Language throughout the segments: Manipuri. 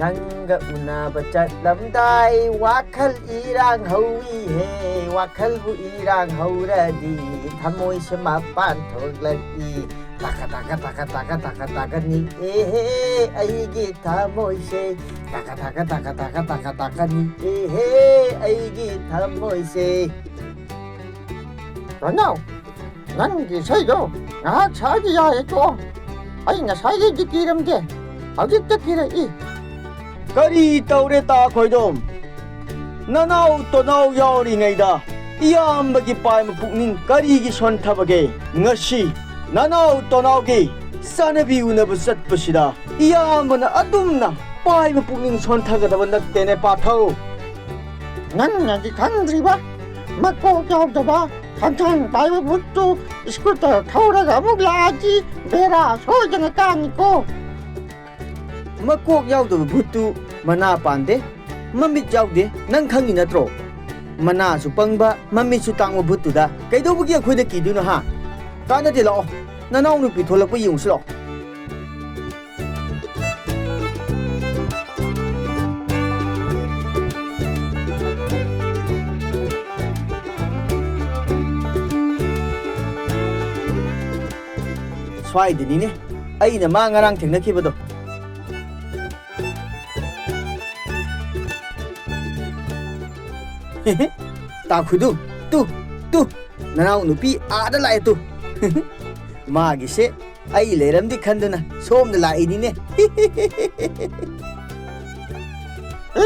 ꯅꯪꯒ ꯎꯅꯕ ꯆꯠꯂꯝꯗꯥꯏ ꯋꯥꯈꯜ ꯏꯔꯥꯡ ꯍꯧꯏꯍꯦ ꯋꯥꯈꯜꯕꯨ ꯏꯔꯥꯡ ꯍꯧꯔꯗꯤ ꯊꯃꯣꯏꯁꯦ ꯃꯄꯥꯟ ꯊꯣꯛꯂꯛꯏ ꯇꯥꯀ ꯇꯥꯀ ꯇꯥꯀ ꯇꯥꯀ ꯇꯥꯀ ꯇꯥꯀ ꯅꯤꯛꯑꯦꯍꯦ ꯑꯩꯒꯤ ꯊꯃꯣꯏꯁꯦ ꯇꯥꯀ ꯇꯥꯀ ꯇꯥꯀ ꯇꯥꯀ ꯇꯥꯀ ꯇꯥꯀ ꯅꯤꯛꯑꯦꯍꯦ ꯑꯩꯒꯤ ꯊꯃꯣꯏꯁꯦ ꯔꯣꯅꯥꯎ ꯅꯪꯒꯤ ꯏꯁꯩꯗꯣ ꯉꯥꯏꯍꯥꯛ ꯁꯛꯑꯗꯤ ꯌꯥꯔꯦꯀꯣ ꯑꯩ ꯉꯁꯥꯏꯗꯩꯗꯤ ꯀꯤꯔꯝꯗꯦ ꯍꯧꯖꯤꯛꯇ ꯀꯤꯔꯛꯏ ꯀꯔꯤ ꯇꯧꯔꯦ ꯇꯥ ꯈꯣꯏꯗꯣꯝ ꯅꯅꯥꯎ ꯇꯣꯅꯥꯎ ꯌꯥꯎꯔꯤꯉꯩꯗ ꯏꯌꯥꯝꯕꯒꯤ ꯄꯥꯏꯕ ꯄꯨꯛꯅꯤꯡ ꯀꯔꯤꯒꯤ ꯁꯣꯟꯊꯕꯒꯦ ꯉꯁꯤ ꯅꯅꯥꯎ ꯇꯣꯅꯥꯎꯒꯤ ꯆꯥꯅꯕꯤ ꯎꯅꯕ ꯆꯠꯄꯁꯤꯗ ꯏꯌꯥꯝꯕꯅ ꯑꯗꯨꯝꯅ ꯄꯥꯏꯕ ꯄꯨꯛꯅꯤꯡ ꯁꯣꯟꯊꯒꯗꯕ ꯅꯠꯇꯦꯅꯦ ꯄꯥꯊꯧ ꯅꯪꯅꯗꯤ ꯈꯪꯗ꯭ꯔꯤꯕ ꯃꯀꯣꯛ ꯌꯥꯎꯗꯕ ꯊꯥꯡꯊꯥꯡ ꯄꯥꯏꯕ ꯚꯨꯠꯇꯨ 스쿠터 타오라가 ꯑꯃꯨꯛ ꯂꯥꯛꯑꯗꯤ ꯕꯦꯔꯥ ꯁꯣꯏꯗꯅ ꯀꯥꯅꯤꯀꯣ ꯃꯀꯣꯛ ꯌꯥꯎꯗꯕ ꯚꯨꯠꯇꯨ ꯃꯅꯥ ꯄꯥꯟꯗꯦ ꯃꯃꯤꯠ ꯌꯥꯎꯗꯦ ꯅꯪ ꯈꯪꯉꯤ ꯅꯠꯇ꯭ꯔꯣ ꯃꯅꯥꯁꯨ ꯄꯪꯕ ꯃꯃꯤꯠꯁꯨ ꯇꯥꯡꯕ ꯚꯨꯠꯇꯨꯗ ꯀꯩꯗꯧꯕꯒꯤ ꯑꯩꯈꯣꯏꯗ ꯀꯤꯗꯣꯏꯅꯣ ꯍꯥ ꯀꯥꯟꯅꯗꯦ ꯂꯥꯛꯑꯣ ꯅꯅꯥꯎ ꯅꯨꯄꯤ ꯊꯣꯛꯂꯛꯄ ꯌꯦꯡꯉꯨꯁꯤ ꯂꯥꯛꯑꯣ ꯁ꯭ꯋꯥꯏꯗꯅꯤꯅꯦ ꯑꯩꯅ ꯃꯥ ꯉꯔꯥꯡ ꯊꯦꯡꯅꯈꯤꯕꯗꯣ ꯇꯥꯈꯨꯗꯨ ꯇꯨ ꯅꯅꯥꯎ ꯅꯨꯄꯤ ꯑꯥꯗ ꯂꯥꯛꯑꯦ ꯇꯨ ꯃꯥꯒꯤꯁꯦ ꯑꯩ ꯂꯩꯔꯝꯗꯤ ꯈꯟꯗꯨꯅ ꯁꯣꯝꯗ ꯂꯥꯛꯏꯅꯤꯅꯦ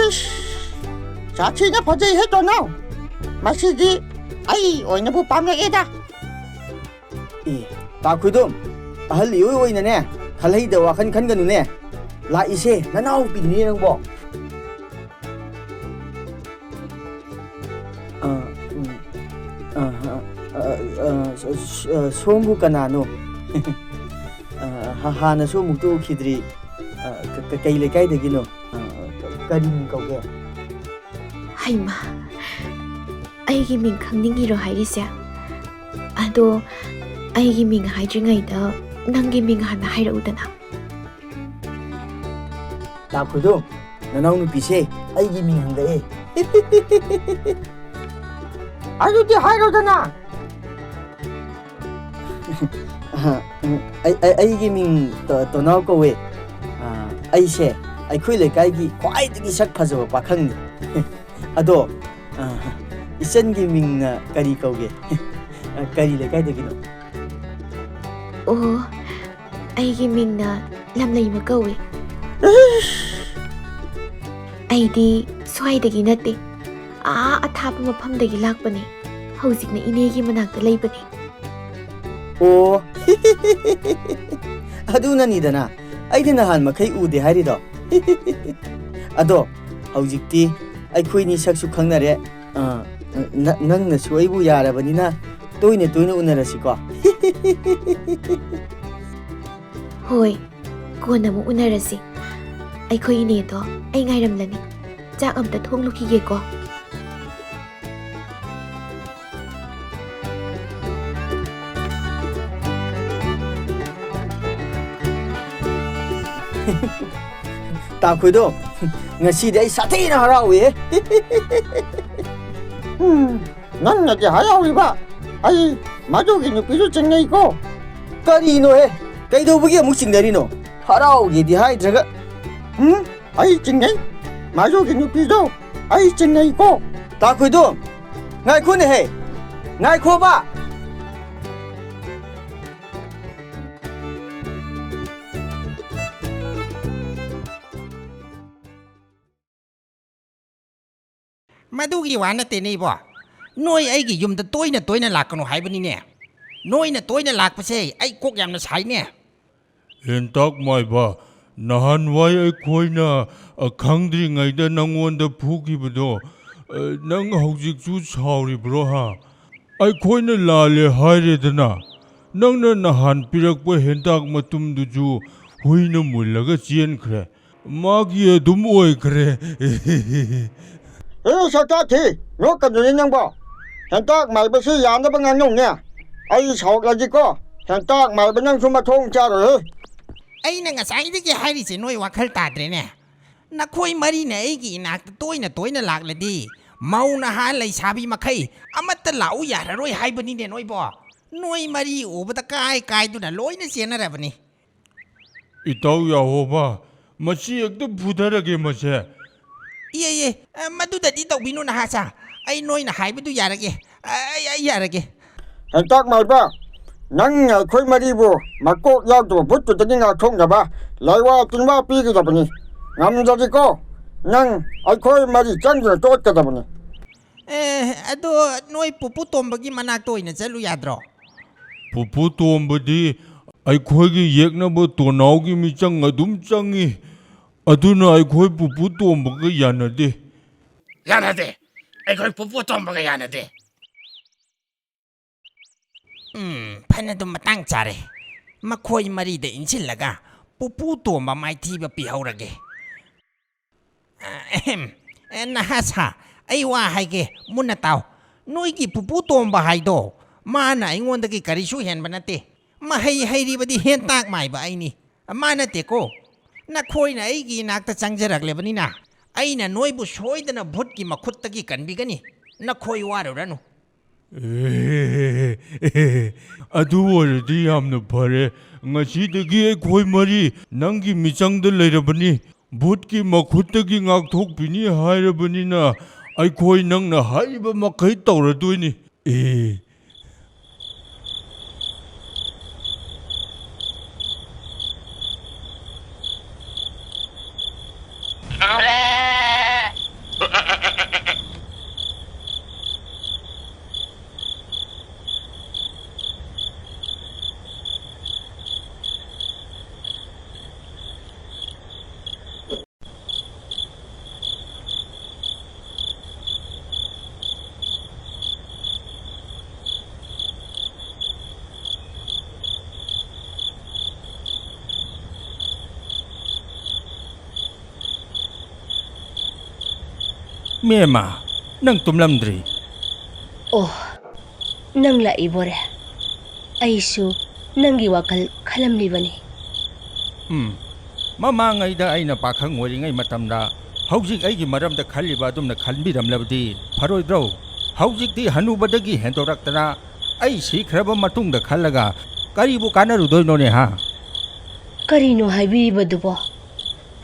ꯏꯁ ꯁꯥꯊꯤꯅ ꯐꯖꯩꯍꯦ ꯇꯣꯅꯥꯎ ꯃꯁꯤꯗꯤ ꯑꯩ ꯑꯣꯏꯅꯕꯨ ꯄꯥꯝꯂꯛꯑꯦꯗ ꯑꯦ ꯇꯥꯈꯨꯗꯨꯝ ꯑꯍꯜ ꯏꯑꯣꯏ ꯑꯣꯏꯅꯅꯦ ꯈꯜꯍꯩꯗ ꯋꯥꯈꯜ ꯈꯟꯒꯅꯨꯅꯦ ꯂꯥꯛꯏꯁꯦ ꯅꯅꯥꯎꯄꯤꯅꯤꯅꯦ ꯅꯪꯕꯣ ꯁꯣꯝꯕꯨ ꯀꯅꯥꯅꯣ ꯍꯥꯟꯅꯁꯨ ꯑꯃꯨꯛꯇ ꯎꯈꯤꯗ꯭ꯔꯤ ꯀꯩ ꯂꯩꯀꯥꯏꯗꯒꯤꯅꯣ ꯀꯔꯤ ꯃꯤꯡ ꯀꯧꯒꯦ ꯍꯩꯃꯥ ꯑꯩꯒꯤ ꯃꯤꯡ ꯈꯪꯅꯤꯡꯉꯤꯔꯣ ꯍꯥꯏꯔꯤꯁꯦ ꯑꯗꯣ ꯑꯩꯒꯤ ꯃꯤꯡ ꯍꯥꯏꯗ꯭ꯔꯤꯉꯩꯗ ꯅꯪꯒꯤ ꯃꯤꯡ ꯍꯥꯟꯅ ꯍꯥꯏꯔꯛꯎꯗꯅ ꯇꯥꯈꯨꯗꯨꯝ ꯅꯅꯥꯎ ꯅꯨꯄꯤꯁꯦ ꯑꯩꯒꯤ ꯃꯤꯡ ꯍꯪꯂꯛꯑꯦ ꯑꯗꯨꯗꯤ ꯍꯥꯏꯔꯣꯗꯅ ꯑꯩꯒꯤ ꯃꯤꯡ ꯇꯣꯅꯥꯎ ꯀꯧꯋꯦ ꯑꯩꯁꯦ ꯑꯩꯈꯣꯏ ꯂꯩꯀꯥꯏꯒꯤ ꯈ꯭ꯋꯥꯏꯗꯒꯤ ꯁꯛ ꯐꯖꯕ ꯄꯥꯈꯪꯅꯤ ꯑꯗꯣ ꯏꯆꯟꯒꯤ ꯃꯤꯡꯅ ꯀꯔꯤ ꯀꯧꯒꯦ ꯀꯔꯤ ꯂꯩꯀꯥꯏꯗꯒꯤꯅꯣ ꯑꯣ ꯑꯩꯒꯤ ꯃꯤꯡꯅ ꯂꯝꯂꯩꯃ ꯀꯧꯏ ꯑꯩꯗꯤ ꯁ꯭ꯋꯥꯏꯗꯒꯤ ꯅꯠꯇꯦ ꯑꯊꯥꯞꯄ ꯃꯐꯝꯗꯒꯤ ꯂꯥꯛꯄꯅꯤ ꯍꯧꯖꯤꯛꯅ ꯏꯅꯦꯒꯤ ꯃꯅꯥꯛꯇ ꯂꯩꯕꯅꯤ ꯑꯣ ꯑꯗꯨꯅꯅꯤꯗꯅ ꯑꯩꯗꯤ ꯅꯍꯥꯟ ꯃꯈꯩ ꯎꯗꯦ ꯍꯥꯏꯔꯤꯗꯣ ꯑꯗꯣ ꯍꯧꯖꯤꯛꯇꯤ ꯑꯩꯈꯣꯏꯅꯤ ꯁꯛꯁꯨ ꯈꯪꯅꯔꯦ ꯅꯪꯅꯁꯨ ꯑꯩꯕꯨ ꯌꯥꯔꯕꯅꯤ나 ꯇꯣꯏꯅ ꯇꯣꯏꯅ ꯎꯅꯔꯁꯤꯀꯣ ꯍꯣꯏ ꯀꯣꯟꯅ ꯑꯃꯨꯛ ꯎꯅꯔꯁꯤ ꯑꯩꯈꯣꯏ ꯏꯅꯦꯗꯣ ꯑꯩ ꯉꯥꯏꯔꯝꯂꯅꯤ ꯆꯥꯛ ꯑꯝꯇ ꯊꯣꯡꯂꯨꯈꯤꯒꯦꯀꯣ ꯇꯥꯈꯨꯗꯨꯝ ꯉꯁꯤꯗꯤ ꯑꯩ ꯁꯥꯊꯤꯅ ꯍꯔꯥꯎꯏꯍꯦ ꯅꯪꯅꯗꯤ ꯍꯔꯥꯎꯔꯤꯕ ꯑꯩ ꯃꯗꯨꯒꯤ ꯅꯨꯄꯤꯁꯨ ꯆꯤꯡꯅꯩꯀꯣ ꯀꯔꯤꯅꯣꯍꯦ ꯀꯩꯗꯧꯕꯒꯤ ꯑꯃꯨꯛ ꯆꯤꯡꯅꯔꯤꯅꯣ ꯍꯔꯥꯎꯒꯦꯗꯤ ꯍꯥꯏꯗ꯭ꯔꯒ ꯑꯩ ꯆꯤꯡꯅꯩ ꯃꯗꯨꯒꯤ ꯅꯨꯄꯤꯗꯣ ꯑꯩ ꯆꯤꯡꯅꯩꯀꯣ ꯇꯥꯈꯨꯗꯨꯝ ꯉꯥꯏꯈꯣꯅꯦꯍꯦ ꯉꯥꯏꯈꯣꯕ ꯃꯗꯨꯒꯤ ꯋꯥ ꯅꯠꯇꯦꯅꯦ ꯏꯕꯣ ꯅꯣꯏ ꯑꯩꯒꯤ ꯌꯨꯝꯗ ꯇꯣꯏꯅ ꯇꯣꯏꯅ ꯂꯥꯛꯀꯅꯨ ꯍꯥꯏꯕꯅꯤꯅꯦ ꯅꯣꯏꯅ ꯇꯣꯏꯅ ꯂꯥꯛꯄꯁꯦ ꯑꯩ ꯀꯣꯛ ꯌꯥꯝꯅ ꯁꯥꯏꯅꯦ ꯍꯦꯟꯇꯥꯛ ꯃꯥꯏꯕ ꯅꯍꯥꯟꯋꯥꯏ ꯑꯩꯈꯣꯏꯅ ꯈꯪꯗ꯭ꯔꯤꯉꯩꯗ ꯅꯪꯉꯣꯟꯗ ꯐꯨꯈꯤꯕꯗꯣ ꯅꯪ ꯍꯧꯖꯤꯛꯁꯨ ꯁꯥꯎꯔꯤꯕ꯭ꯔꯣ ꯍꯥ ꯑꯩꯈꯣꯏꯅ ꯂꯥꯜꯂꯦ ꯍꯥꯏꯔꯦꯗꯅ ꯅꯪꯅ ꯅꯍꯥꯟ ꯄꯤꯔꯛꯄ ꯍꯦꯟꯇꯥꯛ ꯃꯇꯨꯝꯗꯨꯁꯨ ꯍꯨꯏꯅ ꯃꯨꯜꯂꯒ ꯆꯦꯟꯈ꯭ꯔꯦ ꯃꯥꯒꯤ ꯑꯗꯨꯝ ꯑꯣꯏꯈ꯭ꯔꯦ ꯁꯛꯇꯥꯊꯤ ꯅꯣꯛꯀꯅꯨꯅꯦ ꯅꯪꯕꯣ ꯍꯦꯟꯇꯥꯛ ꯃꯥꯏꯕꯁꯤ ꯌꯥꯅꯕ ꯉꯥꯡꯅꯧꯅꯦ ꯑꯩ ꯁꯥꯎꯔꯛꯂꯗꯤꯀꯣ ꯍꯦꯟꯇꯥꯛ ꯃꯥꯏꯕ ꯅꯪꯁꯨ ꯃꯊꯣꯡ ꯆꯥꯔꯣꯏꯍꯦ ꯑꯩꯅ ꯉꯁꯥꯏꯗꯒꯤ ꯍꯥꯏꯔꯤꯁꯦ ꯅꯣꯏ ꯋꯥꯈꯜ ꯇꯥꯗ꯭ꯔꯦꯅꯦ ꯅꯈꯣꯏ ꯃꯔꯤꯅ ꯑꯩꯒꯤ ꯏꯅꯥꯛꯇ ꯇꯣꯏꯅ ꯂꯥꯛꯂꯗꯤ ꯃꯧ ꯅꯍꯥ ꯂꯩꯁꯥꯕꯤ ꯃꯈꯩ ꯑꯃꯠꯇ ꯂꯥꯛꯎ ꯌꯥꯔꯔꯣꯏ ꯍꯥꯏꯕꯅꯤꯅꯦ ꯅꯣꯏꯕꯣ ꯅꯣꯏ ꯃꯔꯤ ꯎꯕꯗ ꯀꯥꯏꯗꯨꯅ ꯂꯣꯏꯅ ꯆꯦꯟꯅꯔꯕꯅꯤ ꯏꯇꯥꯎ ꯌꯥꯎꯍꯣꯕ ꯃꯁꯤ ꯍꯦꯛꯇ ꯐꯨꯊꯔꯒꯦ ꯃꯁꯦ ꯏꯌꯦ ꯃꯗꯨꯗꯗꯤ ꯇꯧꯕꯤꯅꯨ ꯅꯍꯥꯆꯥ ꯑꯩ ꯅꯣꯏꯅ ꯍꯥꯏꯕꯗꯨ ꯌꯥꯔꯒꯦ ꯑꯩ ꯌꯥꯔꯒꯦ ꯍꯦꯟꯇꯥꯛ ꯃꯥꯏꯕ ꯅꯪꯅ ꯑꯩꯈꯣꯏ ꯃꯔꯤꯕꯨ ꯃꯀꯣꯛ ꯌꯥꯎꯗꯕ ꯚꯨꯠꯇꯨꯗꯒꯤ ꯉꯥꯛꯊꯣꯛꯅꯕ ꯂꯩꯋꯥ ꯇꯤꯟꯋꯥ ꯄꯤꯒꯗꯕꯅꯤ ꯉꯝꯗ꯭ꯔꯗꯤꯀꯣ ꯅꯪ ꯑꯩꯈꯣꯏ ꯃꯔꯤ ꯆꯪꯗꯨꯅ ꯇꯣꯠꯀꯗꯕꯅꯤ ꯑꯗꯣ ꯅꯣꯏ ꯄꯨꯄꯨ ꯇꯣꯝꯕꯒꯤ ꯃꯅꯥꯛꯇ ꯑꯣꯏꯅ ꯆꯠꯂꯨ ꯌꯥꯗ꯭ꯔꯣ ꯄꯨꯄꯨ ꯇꯣꯝꯕꯗꯤ ꯑꯩꯈꯣꯏꯒꯤ ꯌꯦꯛꯅꯕ ꯇꯣꯅꯥꯎꯒꯤ ꯃꯤꯆꯪ ꯑꯗꯨꯝ ꯆꯪꯏ ꯑꯗꯨꯅ ꯑꯩꯈꯣꯏ ꯄꯨꯄꯨ ꯇꯣꯝꯕꯒ ꯌꯥꯅꯗꯦ ꯌꯥꯅꯗꯦ ꯑꯩꯈꯣꯏ ꯄꯨꯄꯨ ꯇꯣꯝꯕꯒ ꯌꯥꯅꯗꯦ ꯐꯅꯗꯨꯝ ꯃꯇꯥꯡ ꯆꯥꯔꯦ ꯃꯈꯣꯏ ꯃꯔꯤꯗ ꯏꯟꯁꯤꯜꯂꯒ ꯄꯨꯄꯨ ꯇꯣꯝꯕ ꯃꯥꯏꯊꯤꯕ ꯄꯤꯍꯧꯔꯒꯦ ꯅꯍꯥꯁꯥ ꯑꯩ ꯋꯥ ꯍꯥꯏꯒꯦ ꯃꯨꯟꯅ ꯇꯥꯎ ꯅꯣꯏꯒꯤ ꯄꯨꯄꯨ ꯇꯣꯝꯕ ꯍꯥꯏꯗꯣ ꯃꯥꯅ ꯑꯩꯉꯣꯟꯗꯒꯤ ꯀꯔꯤꯁꯨ ꯍꯦꯟꯕ ꯅꯠꯇꯦ ꯃꯍꯩ ꯍꯩꯔꯤꯕꯗꯤ ꯍꯦꯟꯇꯥꯛ ꯃꯥꯏꯕ ꯑꯩꯅꯤ ꯃꯥ ꯅꯠꯇꯦꯀꯣ ꯅꯈꯣꯏꯅ ꯑꯩꯒꯤ ꯏꯅꯥꯛꯇ ꯆꯪꯖꯔꯛꯂꯕꯅꯤꯅ ꯑꯩꯅ ꯅꯣꯏꯕꯨ ꯁꯣꯏꯗꯅ ꯚꯨꯠꯀꯤ ꯃꯈꯨꯠꯇꯒꯤ ꯀꯟꯕꯤꯒꯅꯤ ꯅꯈꯣꯏ ꯋꯥꯔꯨꯔꯅꯨ ꯑꯗꯨ ꯑꯣꯏꯔꯗꯤ ꯌꯥꯝꯅ ꯐꯔꯦ ꯉꯁꯤꯗꯒꯤ ꯑꯩꯈꯣꯏ ꯃꯔꯤ ꯅꯪꯒꯤ ꯃꯤꯆꯪꯗ ꯂꯩꯔꯕꯅꯤ ꯚꯨꯠꯀꯤ ꯃꯈꯨꯠꯇꯒꯤ ꯉꯥꯛꯊꯣꯛꯄꯤꯅꯤ ꯍꯥꯏꯔꯕꯅꯤꯅ ꯑꯩꯈꯣꯏ ꯅꯪꯅ ꯍꯥꯏꯔꯤꯕ ꯃꯈꯩ ꯇꯧꯔꯗꯣꯏꯅꯤ ꯃꯦꯃꯥ ꯅꯪ ꯇꯨꯝꯂꯝꯗ꯭ꯔꯤ ꯑꯣ ꯅꯪ ꯂꯥꯛꯏꯕꯣꯔꯦ ꯑꯩꯁꯨ ꯅꯪꯒꯤ ꯋꯥꯈꯜ ꯈꯜꯂꯝꯂꯤꯕꯅꯤ ꯃꯃꯥꯡꯉꯩꯗ ꯑꯩꯅ ꯄꯥꯈꯪ ꯑꯣꯏꯔꯤꯉꯩ ꯃꯇꯝꯗ ꯍꯧꯖꯤꯛ ꯑꯩꯒꯤ ꯃꯔꯝꯗ ꯈꯜꯂꯤꯕ ꯑꯗꯨꯝꯅ ꯈꯟꯕꯤꯔꯝꯂꯕꯗꯤ ꯐꯔꯣꯏꯗ꯭ꯔꯣ ꯍꯧꯖꯤꯛꯇꯤ ꯍꯅꯨꯕꯗꯒꯤ ꯍꯦꯟꯗꯣꯔꯛꯇꯅ ꯑꯩ ꯁꯤꯈ꯭ꯔꯕ ꯃꯇꯨꯡꯗ ꯈꯜꯂꯒ ꯀꯔꯤꯕꯨ ꯀꯥꯟꯅꯔꯨꯗꯣꯏꯅꯣꯅꯦ ꯍꯥ ꯀꯔꯤꯅꯣ ꯍꯥꯏꯕꯤꯔꯤꯕꯗꯨꯕꯣ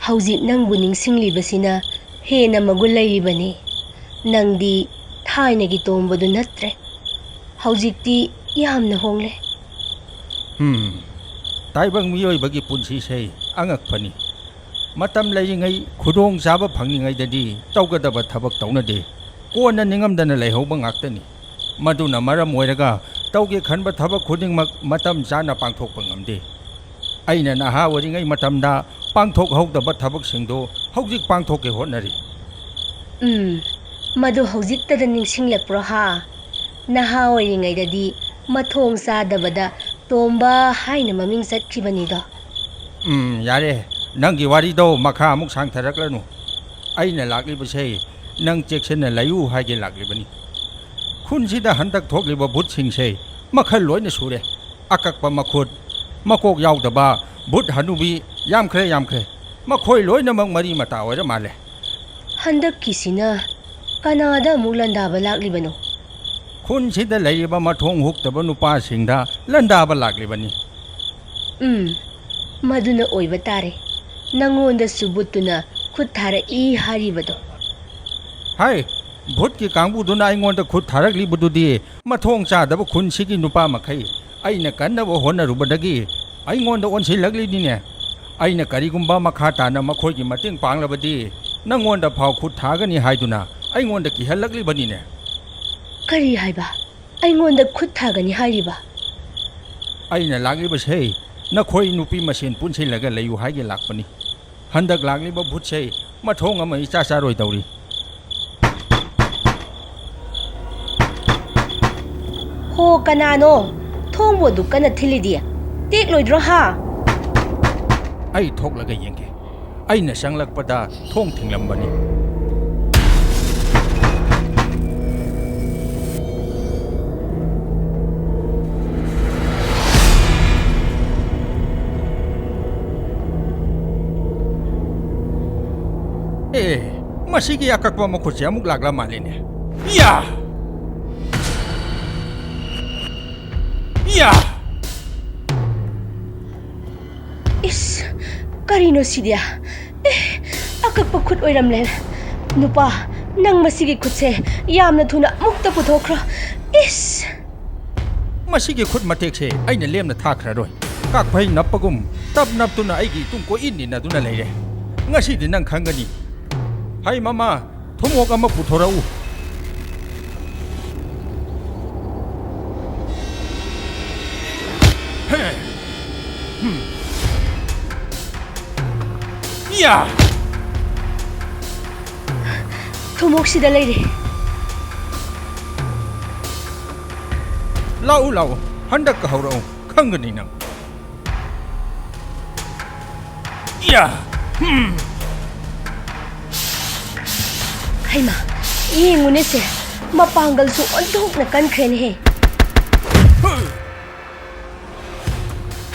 ꯍꯧꯖꯤꯛ ꯅꯪꯕꯨ ꯅꯤꯡꯁꯤꯡꯂꯤꯕꯁꯤꯅ ꯍꯦꯟꯅ ꯃꯒꯨꯟ ꯂꯩꯔꯤꯕꯅꯤ ꯅꯪꯗꯤ ꯊꯥꯏꯅꯒꯤ ꯇꯣꯝꯕꯗꯨ ꯅꯠꯇ꯭ꯔꯦ ꯍꯧꯖꯤꯛꯇꯤ ꯌꯥꯝꯅ ꯍꯣꯡꯂꯦ ꯇꯥꯏꯕꯪ ꯃꯤꯑꯣꯏꯕꯒꯤ ꯄꯨꯟꯁꯤꯁꯦ ꯑꯉꯛꯄꯅꯤ ꯃꯇꯝ ꯂꯩꯔꯤꯉꯩ ꯈꯨꯗꯣꯡ ꯆꯥꯕ ꯐꯪꯂꯤꯉꯩꯗꯗꯤ ꯇꯧꯒꯗꯕ ꯊꯕꯛ ꯇꯧꯅꯗꯦ ꯀꯣꯟꯅ ꯅꯤꯡꯉꯝꯗꯅ ꯂꯩꯍꯧꯕ ꯉꯥꯛꯇꯅꯤ ꯃꯗꯨꯅ ꯃꯔꯝ ꯑꯣꯏꯔꯒ ꯇꯧꯒꯦ ꯈꯟꯕ ꯊꯕꯛ ꯈꯨꯗꯤꯡꯃꯛ ꯃꯇꯝ ꯆꯥꯅ ꯄꯥꯡꯊꯣꯛꯄ ꯉꯝꯗꯦ ꯑꯩꯅ ꯅꯍꯥ ꯑꯣꯏꯔꯤꯉꯩ ꯃꯇꯝꯗ ꯄꯥꯡꯊꯣꯛꯍꯧꯗꯕ ꯊꯕꯛꯁꯤꯡꯗꯨ ꯍꯧꯖꯤꯛ ꯄꯥꯡꯊꯣꯛꯀꯦ ꯍꯣꯠꯅꯔꯤ ꯃꯗꯨ ꯍꯧꯖꯤꯛꯇꯗ ꯅꯤꯡꯁꯤꯡꯂꯛꯄ꯭ꯔꯣ ꯍꯥ ꯅꯍꯥ ꯑꯣꯏꯔꯤꯉꯩꯗꯗꯤ ꯃꯊꯣꯡ ꯆꯥꯗꯕꯗ ꯇꯣꯝꯕ ꯍꯥꯏꯅ ꯃꯃꯤꯡ ꯆꯠꯈꯤꯕꯅꯤꯗꯣ ꯌꯥꯔꯦ ꯅꯪꯒꯤ ꯋꯥꯔꯤꯗꯣ ꯃꯈꯥ ꯑꯃꯨꯛ ꯁꯥꯡꯊꯔꯛꯂꯅꯨ ꯑꯩꯅ ꯂꯥꯛꯂꯤꯕꯁꯦ ꯅꯪ ꯆꯦꯛꯁꯤꯟꯅ ꯂꯩꯌꯨ ꯍꯥꯏꯒꯦ ꯂꯥꯛꯂꯤꯕꯅꯤ ꯈꯨꯟꯁꯤꯗ ꯍꯟꯗꯛ ꯊꯣꯛꯂꯤꯕ ꯚꯨꯠꯁꯤꯡꯁꯦ ꯃꯈꯜ ꯂꯣꯏꯅ ꯁꯨꯔꯦ ꯑꯀꯛꯄ ꯃꯈꯨꯠ ꯃꯀꯣꯛ ꯌꯥꯎꯗꯕ ꯚꯨꯠ ꯍꯅꯨꯕꯤ ꯌꯥꯝꯈ꯭ꯔꯦ ꯃꯈꯣꯏ ꯂꯣꯏꯅꯃꯛ ꯃꯔꯤ ꯃꯇꯥ ꯑꯣꯏꯔ ꯃꯥꯜꯂꯦ ꯍꯟꯗꯛꯀꯤꯁꯤꯅ ꯀꯅꯥꯗ ꯑꯃꯨꯛ ꯂꯥꯟꯗꯥꯕ ꯂꯥꯛꯂꯤꯕꯅꯣ ꯈꯨꯟꯁꯤꯗ ꯂꯩꯔꯤꯕ ꯃꯊꯣꯡ ꯍꯨꯛꯇꯕ ꯅꯨꯄꯥꯁꯤꯡꯗ ꯂꯥꯟꯗꯥꯕ ꯂꯥꯛꯂꯤꯕꯅꯤ ꯃꯗꯨꯅ ꯑꯣꯏꯕ ꯇꯥꯔꯦ ꯅꯪꯉꯣꯟꯗꯁꯨ ꯕꯨꯠꯇꯨꯅ ꯈꯨꯠ ꯊꯥꯔꯛꯏ ꯍꯥꯏꯔꯤꯕꯗꯣ ꯍꯥꯏ ꯚꯨꯠꯀꯤ ꯀꯥꯡꯕꯨꯗꯨꯅ ꯑꯩꯉꯣꯟꯗ ꯈꯨꯠ ꯊꯥꯔꯛꯂꯤꯕꯗꯨꯗꯤ ꯃꯊꯣꯡ ꯆꯥꯗꯕ ꯈꯨꯟꯁꯤꯒꯤ ꯅꯨꯄꯥ ꯃꯈꯩ ꯑꯩꯅ ꯀꯟꯅꯕ ꯍꯣꯠꯅꯔꯨꯕꯗꯒꯤ ꯑꯩꯉꯣꯟꯗ ꯑꯣꯟꯁꯤꯜꯂꯛꯂꯤꯅꯤꯅꯦ ꯑꯩꯅ ꯀꯔꯤꯒꯨꯝꯕ ꯃꯈꯥ ꯇꯥꯅ ꯃꯈꯣꯏꯒꯤ ꯃꯇꯦꯡ ꯄꯥꯡꯂꯕꯗꯤ ꯅꯪꯉꯣꯟꯗ ꯐꯥꯎ ꯈꯨꯠ ꯊꯥꯒꯅꯤ ꯍꯥꯏꯗꯨꯅ ꯑꯩꯉꯣꯟꯗ ꯀꯤꯍꯜꯂꯛꯂꯤꯕꯅꯤꯅꯦ ꯀꯔꯤ ꯍꯥꯏꯕ ꯑꯩꯉꯣꯟꯗ ꯈꯨꯠ ꯊꯥꯒꯅꯤ ꯍꯥꯏꯔꯤꯕ ꯑꯩꯅ ꯂꯥꯛꯂꯤꯕꯁꯦ ꯅꯈꯣꯏ ꯅꯨꯄꯤ ꯃꯁꯦꯟ ꯄꯨꯟꯁꯤꯜꯂꯒ ꯂꯩꯌꯨ ꯍꯥꯏꯒꯦ ꯂꯥꯛꯄꯅꯤ ꯍꯟꯗꯛ ꯂꯥꯛꯂꯤꯕ ꯚꯨꯠꯁꯦ ꯃꯊꯣꯡ ꯑꯃ ꯏꯆꯥ ꯆꯥꯔꯣꯏꯗꯧꯔꯤ ꯍꯣ ꯀꯅꯥꯅꯣ ꯊꯣꯡꯕꯨ ꯑꯗꯨ ꯀꯟꯅ ꯊꯤꯜꯂꯤꯗꯤ ꯇꯦꯛꯂꯣꯏꯗ꯭ꯔꯣ ꯍꯥ ꯑꯩ ꯊꯣꯛꯂꯒ ꯌꯦꯡꯒꯦ ꯑꯩꯅ ꯆꯪꯂꯛꯄꯗ ꯊꯣꯡ ꯊꯤꯡꯂꯝꯕꯅꯤ ꯃꯁꯤꯒꯤ ꯑꯀꯛꯄ ꯃꯈꯨꯠꯁꯦ ꯑꯃꯨꯛ ꯂꯥꯛꯂ ꯃꯥꯜꯂꯤꯅꯦ ꯌꯥ ꯌꯥ ꯏꯁ ꯀꯔꯤꯅꯣ ꯁꯤꯗꯤ ꯑꯀꯛꯄ ꯈꯨꯠ ꯑꯣꯏꯔꯝꯂꯦ ꯅꯨꯄꯥ ꯅꯪ ꯃꯁꯤꯒꯤ ꯈꯨꯠꯁꯦ ꯌꯥꯝꯅ ꯊꯨꯅ ꯑꯃꯨꯛꯇ ꯄꯨꯊꯣꯛꯈ꯭ꯔꯣ ꯏꯁ ꯃꯁꯤꯒꯤ ꯈꯨꯠ ꯃꯇꯦꯛꯁꯦ ꯑꯩꯅ ꯂꯦꯝꯅ ꯊꯥꯈ꯭ꯔꯔꯣꯏ ꯀꯥꯛꯐꯩ ꯅꯞꯄꯒꯨꯝ ꯇꯞ ꯅꯞꯇꯨꯅ ꯑꯩꯒꯤ ꯏꯇꯨꯡ ꯀꯣꯏꯏꯟ ꯏꯟꯅꯗꯨꯅ ꯂꯩꯔꯦ ꯉꯁꯤꯗꯤ ꯅꯪ ꯈꯪꯒꯅꯤ ꯍꯩ ꯃꯃꯥ ꯊꯨꯝꯃꯣꯛ ꯑꯃ ꯄꯨꯊꯣꯔꯛꯎ 야! ꯊꯨꯃꯣꯛꯁꯤꯗ ꯂꯩꯔꯦ ꯂꯥꯛꯎ ꯂꯥꯛꯎ ꯍꯟꯗꯛꯀ ꯍꯧꯔꯛꯎ ꯈꯪꯒꯅꯤ ꯅꯪ 야! ꯍꯩꯃꯥ ꯌꯦꯡꯉꯨꯅꯦꯁꯦ ꯃꯄꯥꯡꯒꯜꯁꯨ ꯑꯣꯟꯊꯣꯛꯅ ꯀꯟꯈ꯭ꯔꯦꯅꯦꯍꯦ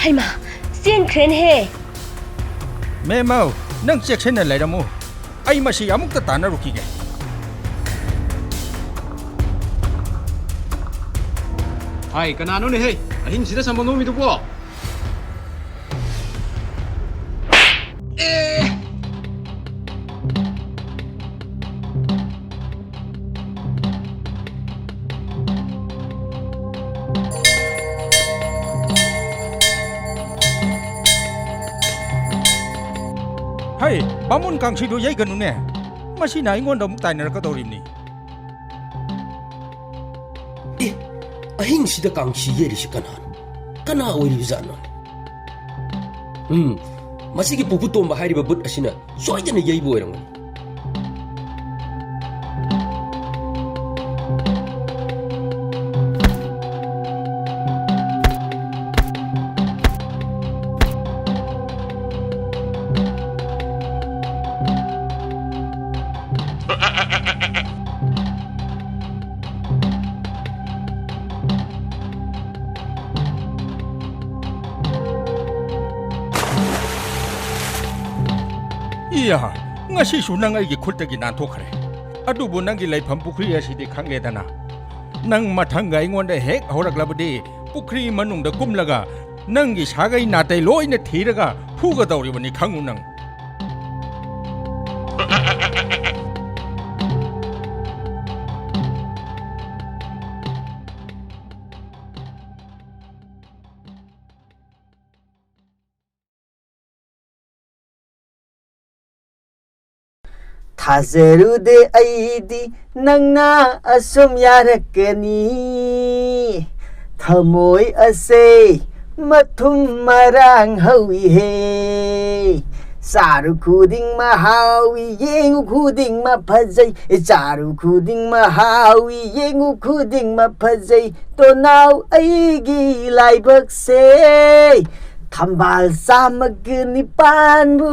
ꯍꯩꯃꯥ ꯆꯦꯟꯈ꯭ꯔꯦꯅꯦꯍꯦ ꯃꯦꯃꯧ ꯅꯪ ꯆꯦꯛꯁꯤꯟꯅ ꯂꯩꯔꯝꯃꯨ ꯑꯩ ꯃꯁꯤ ꯑꯃꯨꯛꯇ ꯇꯥꯟꯅꯔꯨꯈꯤꯒꯦ ꯍꯥꯏ ꯀꯅꯥꯅꯣꯅꯦꯍꯦ ꯑꯍꯤꯡꯁꯤꯗ ꯁꯝꯕ ꯅꯣꯝꯃꯤꯗꯨꯕꯣ ꯍꯩ ꯕꯥꯃꯣꯟ ꯀꯥꯡꯁꯤꯗꯨ ꯌꯩꯒꯅꯨꯅꯦ ꯃꯁꯤꯅ ꯑꯩꯉꯣꯟꯗ ꯑꯃꯨꯛ ꯇꯥꯏꯅꯔꯛꯀꯗꯧꯔꯤꯕꯅꯤ ꯑꯍꯤꯡꯁꯤꯗ ꯀꯥꯡꯁꯤ ꯌꯩꯔꯤꯁꯤ ꯀꯅꯥꯅꯣ ꯀꯅꯥ ꯑꯣꯏꯔꯤꯕꯖꯥꯠꯅꯣ ꯃꯁꯤꯒꯤ ꯄꯨꯄꯨ ꯇꯣꯝꯕ ꯍꯥꯏꯔꯤꯕ ꯕꯨꯠ ꯑꯁꯤꯅ ꯁꯣꯏꯗꯅ ꯌꯩꯕ ꯑꯣꯏꯔꯝꯒꯅꯤ 이야, ngasisu nang aigi khultagi nanthokkhre. Adubu nangi laifam pukhri asidi khangledana. Nang mathanga aingonda hek horaklabadi pukhri manungda kumlaga nangi sagai natai loina thiraga huga dawribani khangu nang. ꯊꯥꯖꯔꯨꯗꯦ ꯑꯩꯗꯤ ꯅꯪꯅ ꯑꯁꯨꯝ ꯌꯥꯔꯛꯀꯅꯤ ꯊꯃꯣꯏ ꯑꯁꯦ ꯃꯊꯨꯝ ꯃꯔꯥꯡ ꯍꯧꯏꯍꯦ ꯆꯥꯔꯨ ꯈꯨꯗꯤꯡꯃꯛ ꯍꯥꯎꯏ ꯌꯦꯡꯉꯨ ꯈꯨꯗꯤꯡꯃꯛ ꯐꯖꯩ ꯆꯥꯔꯨ ꯈꯨꯗꯤꯡꯃꯛ ꯍꯥꯎꯏ ꯌꯦꯡꯉꯨ ꯈꯨꯗꯤꯡꯃꯛ ꯐꯖꯩ ꯇꯣꯅꯥꯎ ꯑꯩꯒꯤ ꯂꯥꯏꯕꯛꯁꯦ ꯊꯝꯕꯥꯜ ꯆꯥꯝꯃꯒ ꯅꯤꯄꯥꯟꯕꯨ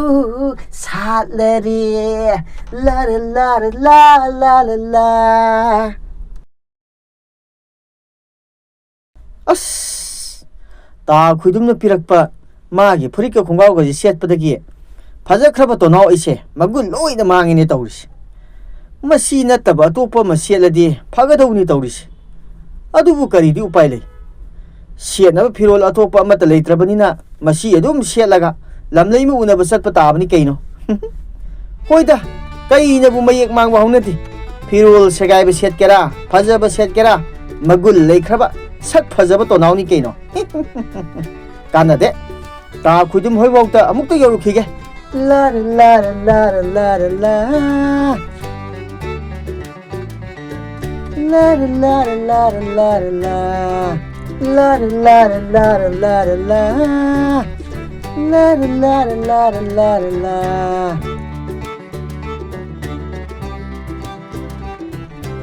ꯁꯥꯠꯂꯔꯦ ꯂꯥꯔ ꯂꯥꯔ ꯂꯥ ꯂꯥ ꯂꯥ ꯂꯥ ꯑꯁ ꯇꯥ ꯈꯨꯏꯗꯨꯝꯅ ꯄꯤꯔꯛꯄ ꯃꯥꯒꯤ ꯐꯨꯔꯤꯠꯀ ꯈꯣꯡꯒ꯭ꯔꯥꯎꯒꯁꯦ ꯁꯦꯠꯄꯗꯒꯤ ꯐꯖꯈ꯭ꯔꯕ ꯇꯣꯅꯥꯎ ꯑꯩꯁꯦ ꯃꯒꯨꯟ ꯂꯣꯏꯅ ꯃꯥꯡꯉꯤꯅꯦ ꯇꯧꯔꯤꯁꯦ ꯃꯁꯤ ꯅꯠꯇꯕ ꯑꯇꯣꯞꯄ ꯑꯃ ꯁꯦꯠꯂꯗꯤ ꯐꯒꯗꯧꯅꯤ ꯇꯧꯔꯤꯁꯦ ꯑꯗꯨꯕꯨ ꯀꯔꯤꯗꯤ ꯎꯄꯥꯏ ꯂꯩ ꯁꯦꯠꯅꯕ ꯐꯤꯔꯣꯜ ꯑꯇꯣꯞꯄ ꯑꯃꯠꯇ ꯂꯩꯇ꯭ꯔꯕꯅꯤꯅ ꯃꯁꯤ ꯑꯗꯨꯝ ꯁꯦꯠꯂꯒ ꯂꯝꯂꯩꯃ ꯎꯅꯕ ꯆꯠꯄ ꯇꯥꯕꯅꯤ ꯀꯩꯅꯣ ꯍꯣꯏꯗ ꯀꯩꯅꯕꯨ ꯃꯌꯦꯛ ꯃꯥꯡꯕ ꯍꯧꯅꯗꯦ ꯐꯤꯔꯣꯜ ꯁꯦꯒꯥꯏꯕ ꯁꯦꯠꯀꯦꯔꯥ ꯐꯖꯕ ꯁꯦꯠꯀꯦꯔꯥ ꯃꯒꯨꯟ ꯂꯩꯈ꯭ꯔꯕ ꯁꯛ ꯐꯖꯕ ꯇꯣꯅꯥꯎꯅꯤ ꯀꯩꯅꯣ ꯀꯥꯟꯅꯗꯦ ꯇꯥ ꯈꯨꯏꯗꯨꯝ ꯍꯣꯏꯐꯥꯎꯇ ꯑꯃꯨꯛꯇ ꯌꯧꯔꯨꯈꯤꯒꯦ ꯂꯥꯔ ꯂꯥꯔ ꯂꯥꯔ ꯂꯥꯔ ꯂꯥ ꯂꯥꯔ ꯂꯥꯔ ꯂꯥꯔ ꯂꯥꯔ ꯂꯥ ꯂꯥꯔ ꯂꯥꯔ ꯂꯥꯔ ꯂꯥꯔ ꯂꯥ ꯂꯥꯔ ꯂꯥꯔ ꯂꯥꯔ ꯂꯥꯔ ꯂꯥ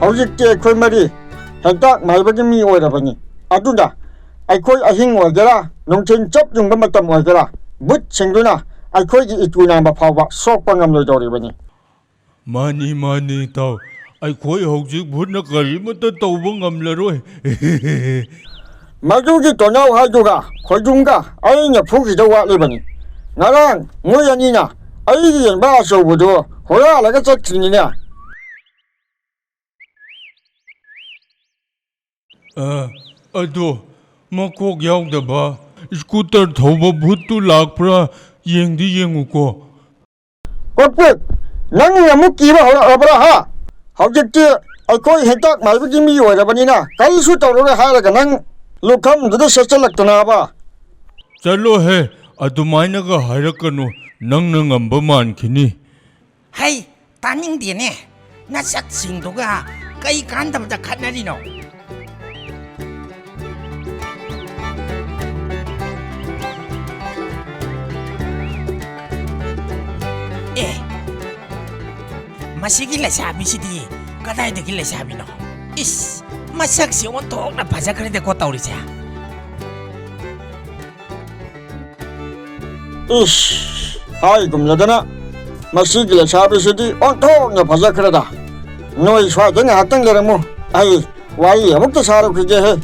ꯍꯧꯖꯤꯛꯇꯤ ꯑꯩꯈꯣꯏ ꯃꯔꯤ ꯍꯦꯛꯇꯥꯛ ꯃꯥꯏꯕꯒꯤ ꯃꯤ ꯑꯣꯏꯔꯕꯅꯤ ꯑꯗꯨꯅ ꯑꯩꯈꯣꯏ ꯑꯍꯤꯡ ꯑꯣꯏꯒꯦꯔꯥ ꯅꯨꯡꯊꯤꯜ ꯆꯞ ꯌꯨꯡꯕ ꯃꯇꯝ ꯑꯣꯏꯒꯦꯔꯥ ꯕꯨꯠꯁꯤꯡꯗꯨꯅ ꯑꯩꯈꯣꯏꯒꯤ ꯏꯇꯨ ꯅꯥꯝꯕ ꯐꯥꯎꯕ ꯁꯣꯛꯄ ꯉꯝꯂꯣꯏꯗꯧꯔꯤꯕꯅꯤ ꯃꯥꯅꯤ ꯃꯥꯅꯤ ꯏꯇꯥꯎ ꯑꯩꯈꯣꯏ ꯍꯧꯖꯤꯛ ꯚꯨꯠꯅ ꯀꯔꯤꯃꯠꯇ ꯇꯧꯕ ꯉꯝꯂꯔꯣꯏ ꯃꯗꯨꯒꯤ ꯇꯣꯅꯥꯎ ꯍꯥꯏꯗꯨꯒ ꯈꯣꯏꯗꯨꯝꯒ ꯑꯩꯅ ꯐꯨꯈꯤꯗ ꯋꯥꯠꯂꯤꯕꯅꯤ ꯉꯔꯥꯡ ꯃꯣꯏ ꯑꯅꯤꯅ ꯑꯩꯒꯤ ꯌꯦꯟꯕꯥ ꯑꯆꯧꯕꯗꯨ ꯍꯣꯔꯥꯜꯂꯒ ꯆꯠꯈ꯭ꯔꯤꯅꯤꯅꯦ ꯑꯗꯣ ꯃꯀꯣꯛ ꯌꯥꯎꯗꯕ ꯁ꯭ꯀꯨꯇꯔ ꯊꯧꯕ ꯚꯨꯠꯇꯨ ꯂꯥꯛꯄ꯭ꯔꯥ ꯌꯦꯡꯗꯤ ꯌꯦꯡꯉꯨꯀꯣ ꯀꯣꯠꯄꯤꯛ ꯅꯪ ꯑꯃꯨꯛ ꯀꯤꯕ ꯍꯧꯔꯛꯑꯕ꯭ꯔꯥ ꯍꯥ ꯍꯧꯖꯤꯛꯇꯤ ꯑꯩꯈꯣꯏ ꯍꯦꯟꯇꯥꯛ ꯃꯥꯏꯕꯒꯤ ꯃꯤ ꯑꯣꯏꯔꯕꯅꯤꯅ ꯀꯔꯤꯁꯨ ꯇꯧꯔꯔꯣꯏ ꯍꯥꯏꯔꯒ ꯅꯪ ꯂꯨꯈꯝꯗꯨꯗ ꯁꯦꯠꯆꯜꯂꯛꯇꯅꯕ ꯆꯠꯂꯣꯍꯦ ꯑꯗꯨꯃꯥꯏꯅꯒ ꯍꯥꯏꯔꯛꯀꯅꯨ ꯅꯪꯅ ꯉꯝꯕ ꯃꯥꯟꯈꯤꯅꯤ ꯍꯩ ꯇꯥꯅꯤꯡꯗꯦꯅꯦ ꯅꯁꯛꯁꯤꯡꯗꯨꯒ ꯀꯩ ꯀꯥꯟꯗꯕꯗ ꯈꯠꯅꯔꯤꯅꯣ ꯑꯦ ꯃꯁꯤꯒꯤ ꯂꯩꯁꯥꯕꯤꯁꯤꯗꯤ ꯀꯗꯥꯏꯗꯒꯤ ꯂꯩꯁꯥꯕꯤꯅꯣ 이씨, 마삭시 온통나 바삭하는데 곧다우리자. 이씨, 아이금여자나 마시길래 샤비시디 온통나 바삭하다. 너희 사정이 어떤 게라모? 아이, 와이 아무것도 사러 그게 해.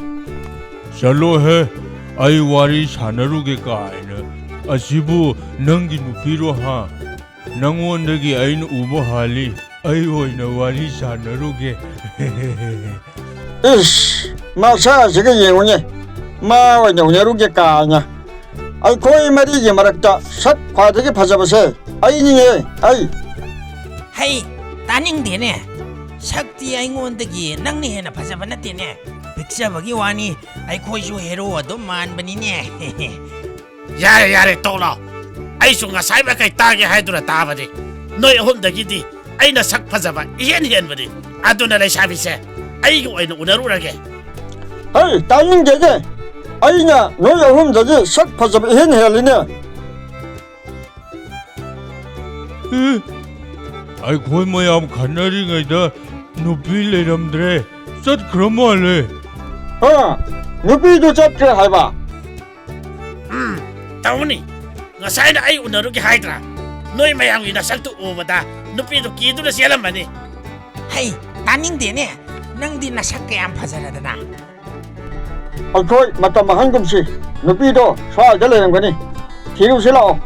샬로해, 아이 와리 사나루게 까이네. 아시부 능기 누피로 하. 낭원덕이 아이는 우보하리. 아이 오이나 와리 사나루게. 이씨, 마사지가 예우니 마와냐 우냐루게 까냐. 아이 거의 말이지 말았다. 삭 과되게 파잡으세. 아이니에 아이. 하이, 따닝되네. 삭디 아잉원덕이 낭리해나 파잡아놨대네. 백사박이 와니 아이코이쇼 해로워도 만번이네. 야래 야래 떠올라. 아이쇼가 살바까지 따게 하이두라 따바디. 너의 혼덕이디 아이나 삭 파잡아 이현현버디. 아두나의 샤비세. 아이고 아이는 우나루라게. 아이 딸린 게게. 아이냐 너의 혼덕이 삭 파잡아 이현현리네. 아이 거의 뭐야 간나리가이다. 누필레람드레. 썩 그런 뭐 할래? 누비도 잡게 해봐. 따오니. ngasaina ay unarugi haidra. Noy mayang ina saktu ubada. Nupido kidu라 siyalamani. 하이, 따닝되네. 낭디 나삭게 안 파자라더나. 아이코이 맞다 한금씩 누비도 쏴야 되는 거니. 뒤로 실어.